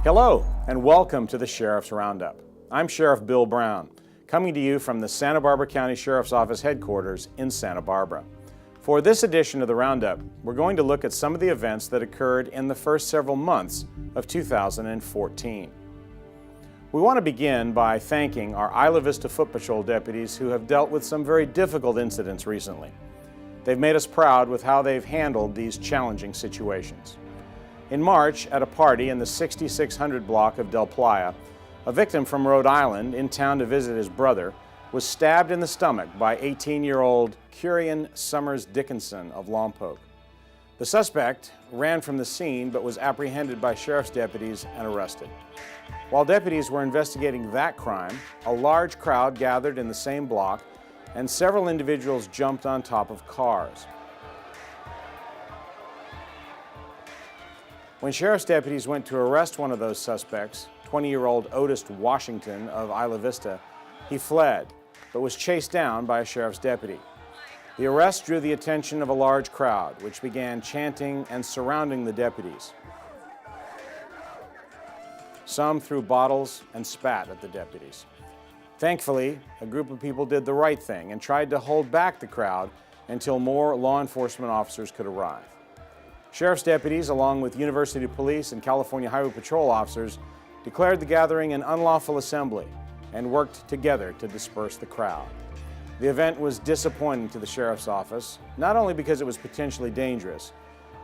Hello, and welcome to the Sheriff's Roundup. I'm Sheriff Bill Brown, coming to you from the Santa Barbara County Sheriff's Office headquarters in Santa Barbara. For this edition of the Roundup, we're going to look at some of the events that occurred in the first several months of 2014. We want to begin by thanking our Isla Vista Foot Patrol deputies who have dealt with some very difficult incidents recently. They've made us proud with how they've handled these challenging situations. In March, at a party in the 6600 block of Del Playa, a victim from Rhode Island in town to visit his brother was stabbed in the stomach by 18-year-old Curian Summers Dickinson of Lompoc. The suspect ran from the scene but was apprehended by sheriff's deputies and arrested. While deputies were investigating that crime, a large crowd gathered in the same block and several individuals jumped on top of cars. When sheriff's deputies went to arrest one of those suspects, 20-year-old Otis Washington of Isla Vista, he fled, but was chased down by a sheriff's deputy. The arrest drew the attention of a large crowd, which began chanting and surrounding the deputies. Some threw bottles and spat at the deputies. Thankfully, a group of people did the right thing and tried to hold back the crowd until more law enforcement officers could arrive. Sheriff's deputies, along with University Police and California Highway Patrol officers, declared the gathering an unlawful assembly and worked together to disperse the crowd. The event was disappointing to the sheriff's office, not only because it was potentially dangerous,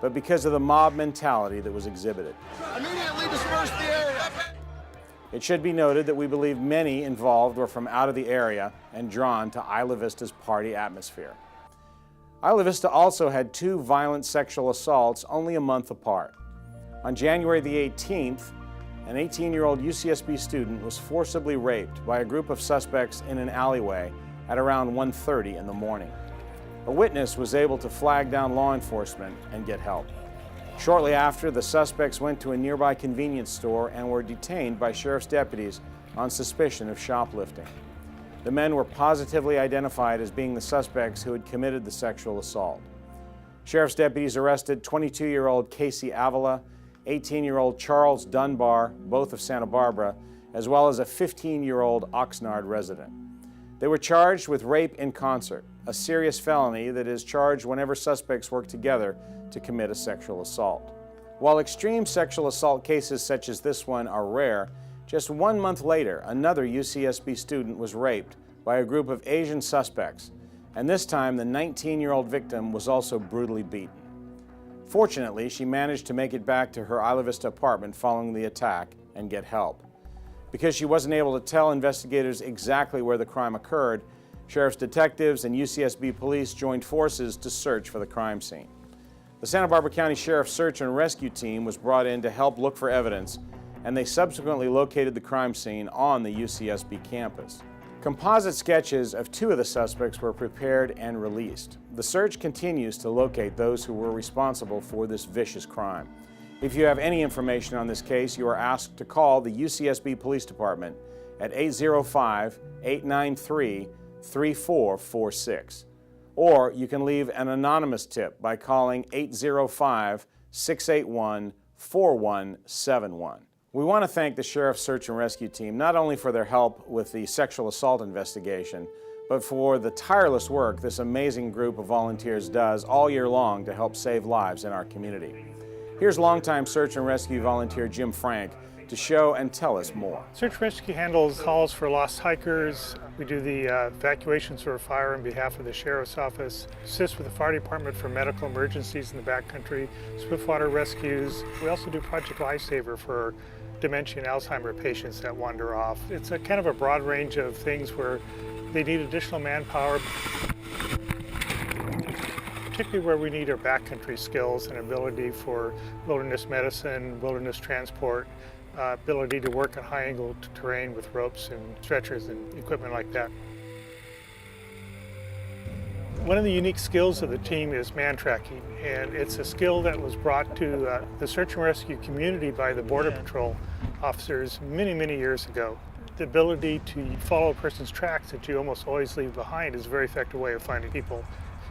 but because of the mob mentality that was exhibited. Immediately disperse the area. It should be noted that we believe many involved were from out of the area and drawn to Isla Vista's party atmosphere. Isla Vista also had two violent sexual assaults only a month apart. On January the 18th, an 18-year-old UCSB student was forcibly raped by a group of suspects in an alleyway at around 1:30 in the morning. A witness was able to flag down law enforcement and get help. Shortly after, the suspects went to a nearby convenience store and were detained by sheriff's deputies on suspicion of shoplifting. The men were positively identified as being the suspects who had committed the sexual assault. Sheriff's deputies arrested 22-year-old Casey Avila, 18-year-old Charles Dunbar, both of Santa Barbara, as well as a 15-year-old Oxnard resident. They were charged with rape in concert, a serious felony that is charged whenever suspects work together to commit a sexual assault. While extreme sexual assault cases such as this one are rare, just 1 month later, another UCSB student was raped by a group of Asian suspects, and this time the 19-year-old victim was also brutally beaten. Fortunately, she managed to make it back to her Isla Vista apartment following the attack and get help. Because she wasn't able to tell investigators exactly where the crime occurred, sheriff's detectives and UCSB police joined forces to search for the crime scene. The Santa Barbara County Sheriff's Search and Rescue Team was brought in to help look for evidence, and they subsequently located the crime scene on the UCSB campus. Composite sketches of two of the suspects were prepared and released. The search continues to locate those who were responsible for this vicious crime. If you have any information on this case, you are asked to call the UCSB Police Department at 805-893-3446. Or you can leave an anonymous tip by calling 805-681-4171. We want to thank the Sheriff's Search and Rescue Team not only for their help with the sexual assault investigation, but for the tireless work this amazing group of volunteers does all year long to help save lives in our community. Here's longtime search and rescue volunteer Jim Frank to to show and tell us more. Search and rescue handles calls for lost hikers. We do the evacuations for fire on behalf of the Sheriff's Office, assist with the fire department for medical emergencies in the backcountry, swiftwater rescues. We also do Project Lifesaver for dementia and Alzheimer patients that wander off. It's a kind of a broad range of things where they need additional manpower, particularly where we need our backcountry skills and ability for wilderness medicine, wilderness transport, ability to work on high-angle terrain with ropes and stretchers and equipment like that. One of the unique skills of the team is man tracking, and it's a skill that was brought to the search and rescue community by the Border Patrol officers many, many years ago. The ability to follow a person's tracks that you almost always leave behind is a very effective way of finding people.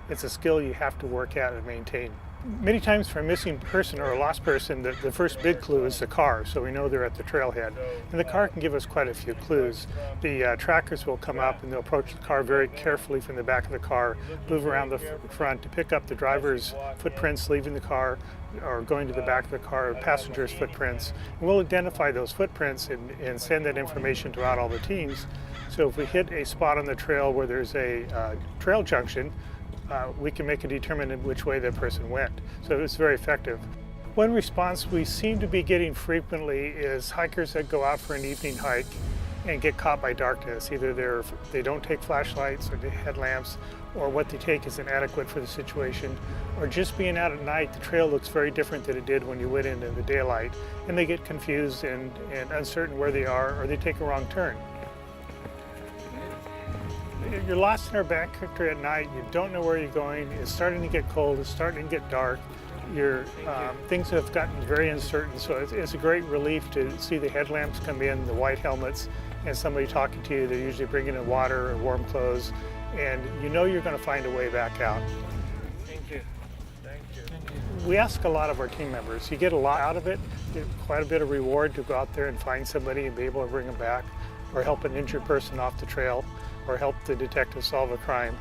It's a skill you have to work at and maintain. Many times for a missing person or a lost person, the first big clue is the car, so we know they're at the trailhead. And the car can give us quite a few clues. The trackers will come up and they'll approach the car very carefully from the back of the car, move around the front to pick up the driver's footprints leaving the car or going to the back of the car, passenger's footprints. And we'll identify those footprints and send that information throughout all the teams. So if we hit a spot on the trail where there's a trail junction, we can make a determination which way that person went. So it's very effective. One response we seem to be getting frequently is hikers that go out for an evening hike and get caught by darkness. Either they don't take flashlights or headlamps, or what they take is inadequate for the situation, or just being out at night, the trail looks very different than it did when you went in the daylight, and they get confused and uncertain where they are, or they take a wrong turn. You're lost in our backcountry at night, you don't know where you're going, it's starting to get cold, it's starting to get dark, things have gotten very uncertain, so it's a great relief to see the headlamps come in, the white helmets, and somebody talking to you. They're usually bringing in water or warm clothes, and you know you're going to find a way back out. Thank you. Thank you. We ask a lot of our team members. You get a lot out of it, you get quite a bit of reward to go out there and find somebody and be able to bring them back, or help an injured person off the trail, or help the detective solve a crime.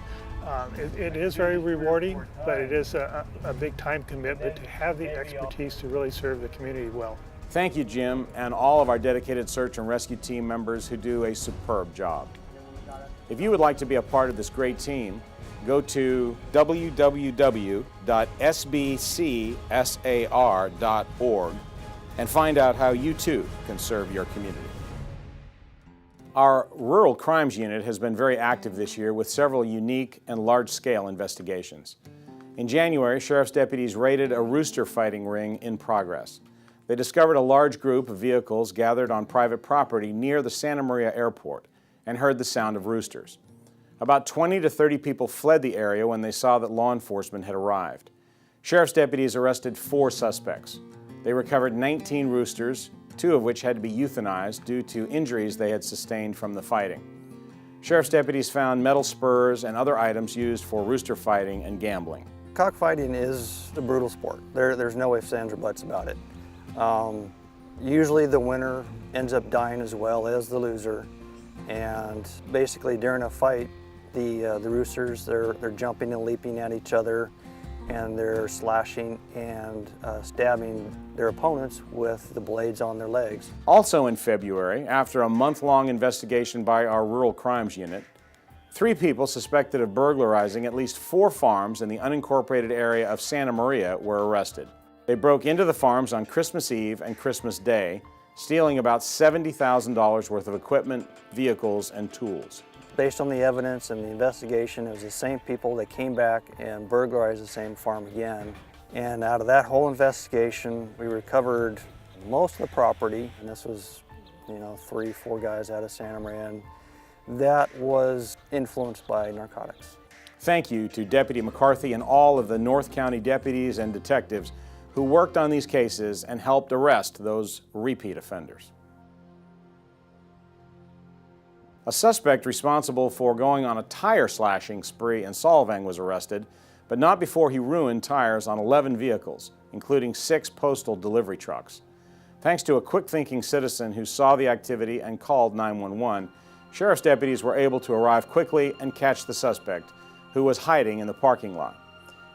It is very rewarding, but it is a big time commitment to have the expertise to really serve the community well. Thank you, Jim, and all of our dedicated search and rescue team members who do a superb job. If you would like to be a part of this great team, go to www.sbcsar.org and find out how you too can serve your community. Our Rural Crimes Unit has been very active this year with several unique and large-scale investigations. In January, sheriff's deputies raided a rooster fighting ring in progress. They discovered a large group of vehicles gathered on private property near the Santa Maria Airport and heard the sound of roosters. About 20 to 30 people fled the area when they saw that law enforcement had arrived. Sheriff's deputies arrested 4 suspects. They recovered 19 roosters, 2 of which had to be euthanized due to injuries they had sustained from the fighting. Sheriff's deputies found metal spurs and other items used for rooster fighting and gambling. Cockfighting is a brutal sport. There's no ifs, ands, or buts about it. Usually the winner ends up dying as well as the loser. And basically during a fight, the roosters, they're jumping and leaping at each other, and they're slashing and stabbing their opponents with the blades on their legs. Also in February, after a month-long investigation by our Rural Crimes Unit, 3 people suspected of burglarizing at least 4 farms in the unincorporated area of Santa Maria were arrested. They broke into the farms on Christmas Eve and Christmas Day, stealing about $70,000 worth of equipment, vehicles, and tools. Based on the evidence and the investigation, it was the same people that came back and burglarized the same farm again. And out of that whole investigation, we recovered most of the property, and this was, 3, 4 guys out of Santa Maria, and that was influenced by narcotics. Thank you to Deputy McCarthy and all of the North County deputies and detectives who worked on these cases and helped arrest those repeat offenders. A suspect responsible for going on a tire slashing spree in Solvang was arrested, but not before he ruined tires on 11 vehicles, including 6 postal delivery trucks. Thanks to a quick-thinking citizen who saw the activity and called 911, sheriff's deputies were able to arrive quickly and catch the suspect, who was hiding in the parking lot.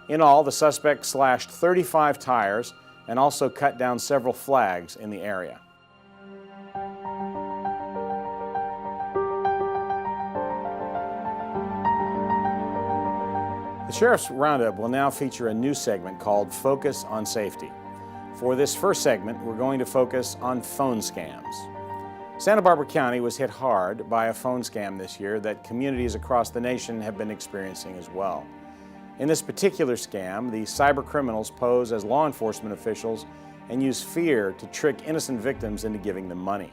In all, the suspect slashed 35 tires and also cut down several flags in the area. The Sheriff's Roundup will now feature a new segment called Focus on Safety. For this first segment, we're going to focus on phone scams. Santa Barbara County was hit hard by a phone scam this year that communities across the nation have been experiencing as well. In this particular scam, the cyber criminals pose as law enforcement officials and use fear to trick innocent victims into giving them money.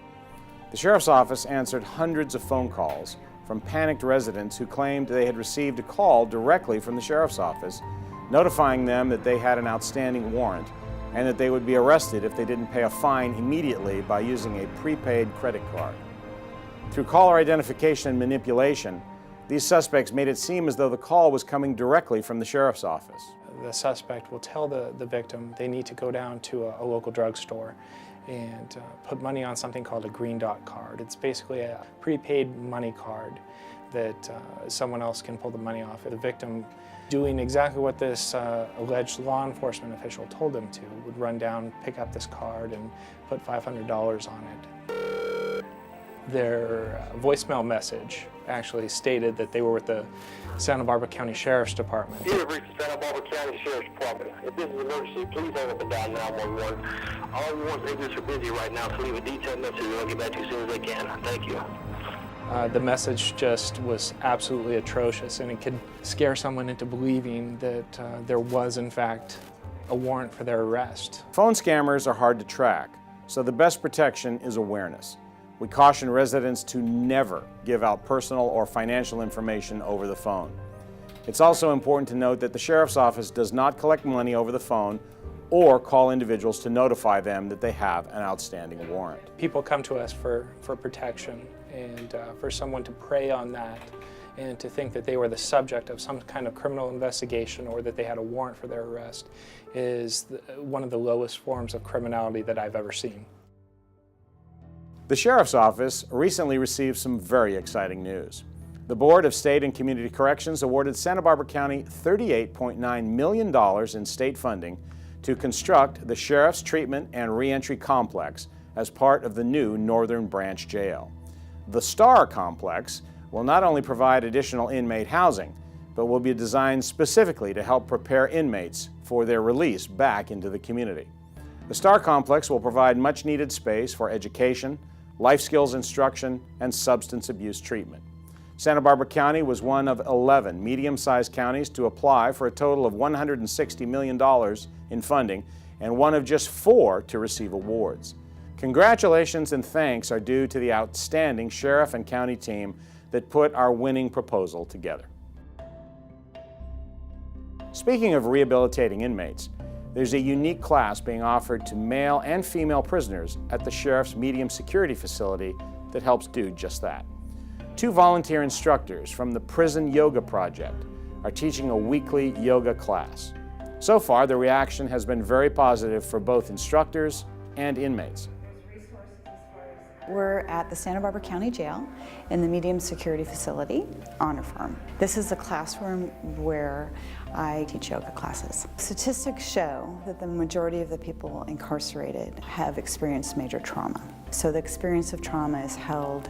The Sheriff's Office answered hundreds of phone calls from panicked residents who claimed they had received a call directly from the Sheriff's Office, notifying them that they had an outstanding warrant and that they would be arrested if they didn't pay a fine immediately by using a prepaid credit card. Through caller identification and manipulation, these suspects made it seem as though the call was coming directly from the Sheriff's Office. The suspect will tell the victim they need to go down to a local drugstore and put money on something called a green dot card. It's basically a prepaid money card that someone else can pull the money off. The victim, doing exactly what this alleged law enforcement official told them to, would run down, pick up this card, and put $500 on it. Their voicemail message actually stated that they were with the Santa Barbara County Sheriff's Department. You have reached the Santa Barbara County Sheriff's Department. If this is an emergency, please hang up and dial 911. All warrants agents are busy right now, so leave a detailed message and I'll get back to you as soon as I can. Thank you. The message just was absolutely atrocious, and it could scare someone into believing that there was, in fact, a warrant for their arrest. Phone scammers are hard to track, so the best protection is awareness. We caution residents to never give out personal or financial information over the phone. It's also important to note that the Sheriff's Office does not collect money over the phone or call individuals to notify them that they have an outstanding warrant. People come to us for protection, and for someone to prey on that and to think that they were the subject of some kind of criminal investigation or that they had a warrant for their arrest is one of the lowest forms of criminality that I've ever seen. The Sheriff's Office recently received some very exciting news. The Board of State and Community Corrections awarded Santa Barbara County $38.9 million in state funding to construct the Sheriff's Treatment and Reentry Complex as part of the new Northern Branch Jail. The Star Complex will not only provide additional inmate housing, but will be designed specifically to help prepare inmates for their release back into the community. The Star Complex will provide much-needed space for education, life skills instruction, and substance abuse treatment. Santa Barbara County was one of 11 medium-sized counties to apply for a total of $160 million in funding and one of just 4 to receive awards. Congratulations and thanks are due to the outstanding sheriff and county team that put our winning proposal together. Speaking of rehabilitating inmates, there's a unique class being offered to male and female prisoners at the Sheriff's Medium Security Facility that helps do just that. 2 volunteer instructors from the Prison Yoga Project are teaching a weekly yoga class. So far, the reaction has been very positive for both instructors and inmates. We're at the Santa Barbara County Jail in the Medium Security Facility, Honor Firm. This is a classroom where I teach yoga classes. Statistics show that the majority of the people incarcerated have experienced major trauma. So the experience of trauma is held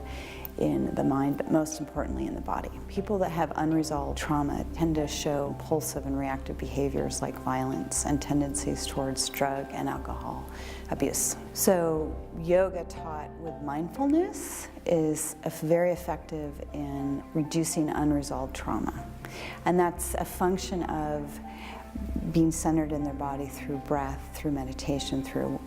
in the mind, but most importantly in the body. People that have unresolved trauma tend to show impulsive and reactive behaviors like violence and tendencies towards drug and alcohol abuse. So yoga taught with mindfulness is very effective in reducing unresolved trauma. And that's a function of being centered in their body through breath, through meditation, through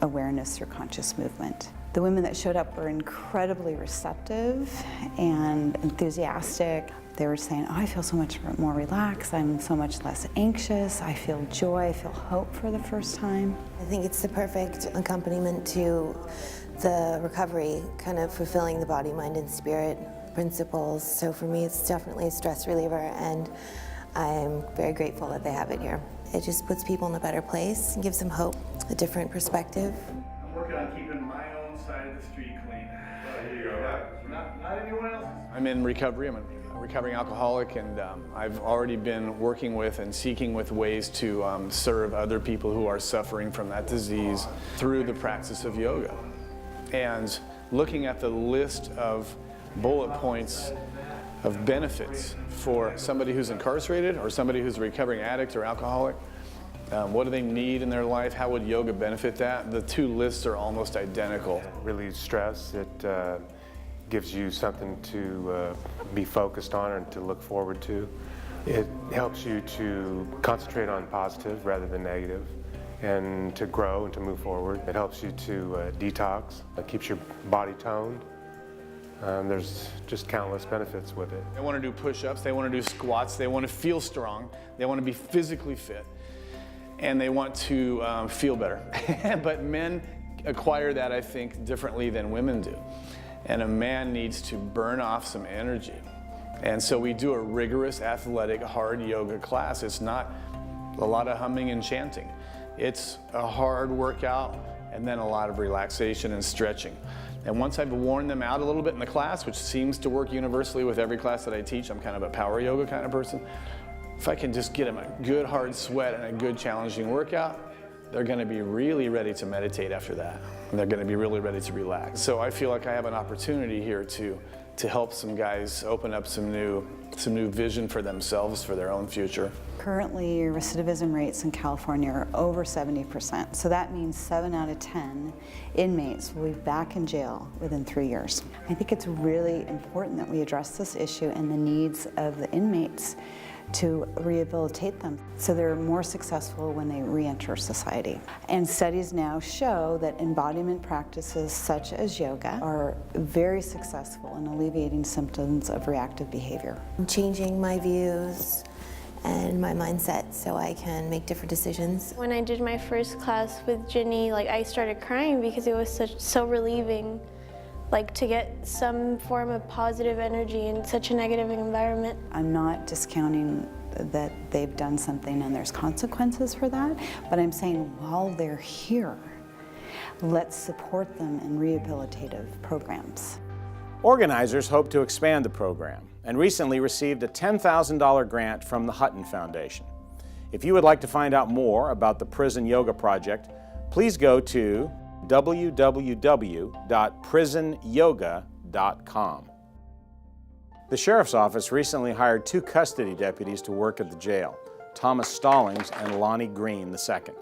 awareness, through conscious movement. The women that showed up were incredibly receptive and enthusiastic. They were saying, oh, I feel so much more relaxed, I'm so much less anxious, I feel joy, I feel hope for the first time. I think it's the perfect accompaniment to the recovery, kind of fulfilling the body, mind, and spirit principles. So for me, it's definitely a stress reliever, and I'm very grateful that they have it here. It just puts people in a better place and gives them hope, a different perspective. I'm working on keeping my own side of the street clean. There you go. Not anyone else's. I'm in recovery. I'm a recovering alcoholic, and I've already been working with and seeking with ways to serve other people who are suffering from that disease through the practice of yoga. And looking at the list of bullet points of benefits for somebody who's incarcerated or somebody who's a recovering addict or alcoholic. What do they need in their life? How would yoga benefit that? The two lists are almost identical. Relieves stress. It gives you something to be focused on and to look forward to. It helps you to concentrate on positive rather than negative, and to grow and to move forward. It helps you to detox. It keeps your body toned. There's just countless benefits with it. They want to do push-ups, they want to do squats, they want to feel strong, they want to be physically fit, and they want to feel better. But men acquire that, I think, differently than women do. And a man needs to burn off some energy. And so we do a rigorous, athletic, hard yoga class. It's not a lot of humming and chanting. It's a hard workout and then a lot of relaxation and stretching. And once I've worn them out a little bit in the class, which seems to work universally with every class that I teach, I'm kind of a power yoga kind of person. If I can just get them a good hard sweat and a good challenging workout, they're going to be really ready to meditate after that. And they're going to be really ready to relax. So I feel like I have an opportunity here to help some guys open up some new vision for themselves, for their own future. Currently, Recidivism rates in California are over 70%. So that means 7 out of 10 inmates will be back in jail within 3 years. I think it's really important that we address this issue and the needs of the inmates to rehabilitate them so they're more successful when they re-enter society. And studies now show that embodiment practices such as yoga are very successful in alleviating symptoms of reactive behavior. I'm changing my views and my mindset so I can make different decisions. When I did my first class with Ginny, I started crying because it was so relieving, to get some form of positive energy in such a negative environment. I'm not discounting that they've done something and there's consequences for that, but I'm saying while they're here, let's support them in rehabilitative programs. Organizers hope to expand the program and recently received a $10,000 grant from the Hutton Foundation. If you would like to find out more about the Prison Yoga Project, please go to www.prisonyoga.com. The Sheriff's Office recently hired 2 custody deputies to work at the jail, Thomas Stallings and Lonnie Green II.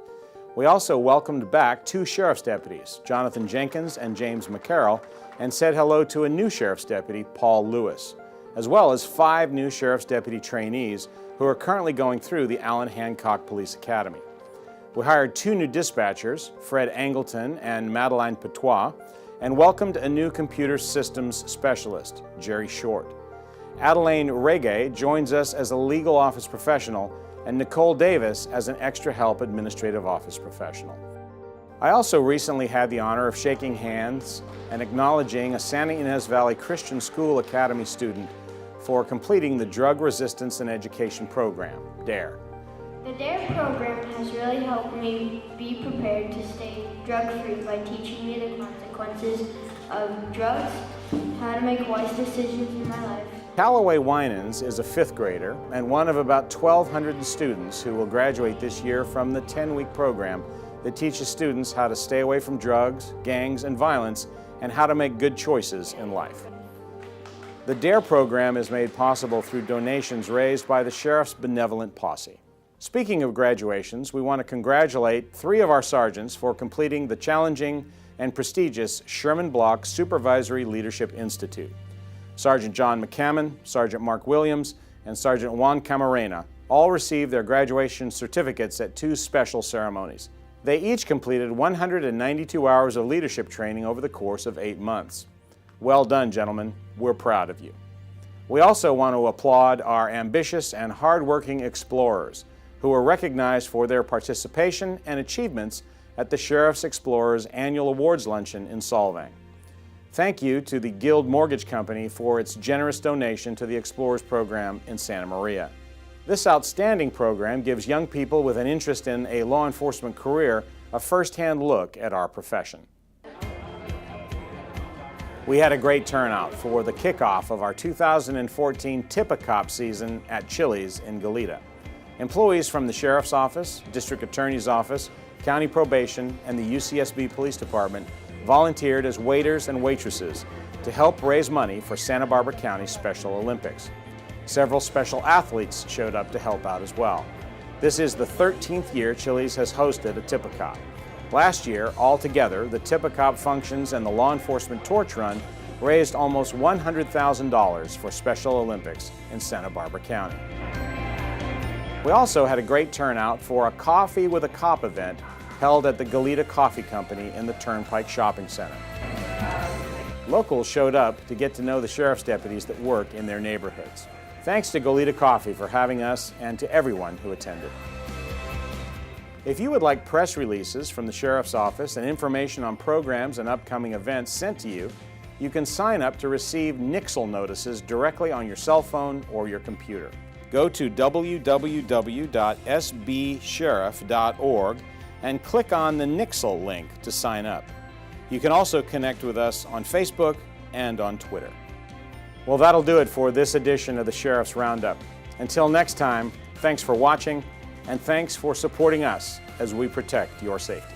We also welcomed back 2 Sheriff's deputies, Jonathan Jenkins and James McCarroll, and said hello to a new Sheriff's deputy, Paul Lewis, as well as 5 new Sheriff's deputy trainees who are currently going through the Allen Hancock Police Academy. We hired 2 new dispatchers, Fred Angleton and Madeline Patois, and welcomed a new computer systems specialist, Jerry Short. Adeline Rege joins us as a legal office professional, and Nicole Davis as an extra help administrative office professional. I also recently had the honor of shaking hands and acknowledging a Santa Ynez Valley Christian School Academy student for completing the Drug Resistance and Education Program, DARE. The DARE program has really helped me be prepared to stay drug-free by teaching me the consequences of drugs, how to make wise decisions in my life. Callaway Winans is a 5th grader and one of about 1,200 students who will graduate this year from the 10-week program that teaches students how to stay away from drugs, gangs, and violence, and how to make good choices in life. The DARE program is made possible through donations raised by the Sheriff's Benevolent Posse. Speaking of graduations, we want to congratulate 3 of our sergeants for completing the challenging and prestigious Sherman Block Supervisory Leadership Institute. Sergeant John McCammon, Sergeant Mark Williams, and Sergeant Juan Camarena all received their graduation certificates at 2 special ceremonies. They each completed 192 hours of leadership training over the course of 8 months. Well done, gentlemen. We're proud of you. We also want to applaud our ambitious and hard-working explorers who were recognized for their participation and achievements at the Sheriff's Explorers Annual Awards Luncheon in Solvang. Thank you to the Guild Mortgage Company for its generous donation to the Explorers program in Santa Maria. This outstanding program gives young people with an interest in a law enforcement career a first-hand look at our profession. We had a great turnout for the kickoff of our 2014 Tip-A-Cop season at Chili's in Goleta. Employees from the Sheriff's Office, District Attorney's Office, County Probation, and the UCSB Police Department volunteered as waiters and waitresses to help raise money for Santa Barbara County Special Olympics. Several special athletes showed up to help out as well. This is the 13th year Chili's has hosted a Tip-A-Cop. Last year, altogether, the Tip-A-Cop functions and the law enforcement torch run raised almost $100,000 for Special Olympics in Santa Barbara County. We also had a great turnout for a Coffee with a Cop event held at the Goleta Coffee Company in the Turnpike Shopping Center. Locals showed up to get to know the sheriff's deputies that work in their neighborhoods. Thanks to Goleta Coffee for having us and to everyone who attended. If you would like press releases from the Sheriff's Office and information on programs and upcoming events sent to you, you can sign up to receive Nixle notices directly on your cell phone or your computer. Go to www.sbsheriff.org and click on the Nixle link to sign up. You can also connect with us on Facebook and on Twitter. Well, that'll do it for this edition of the Sheriff's Roundup. Until next time, thanks for watching, and thanks for supporting us as we protect your safety.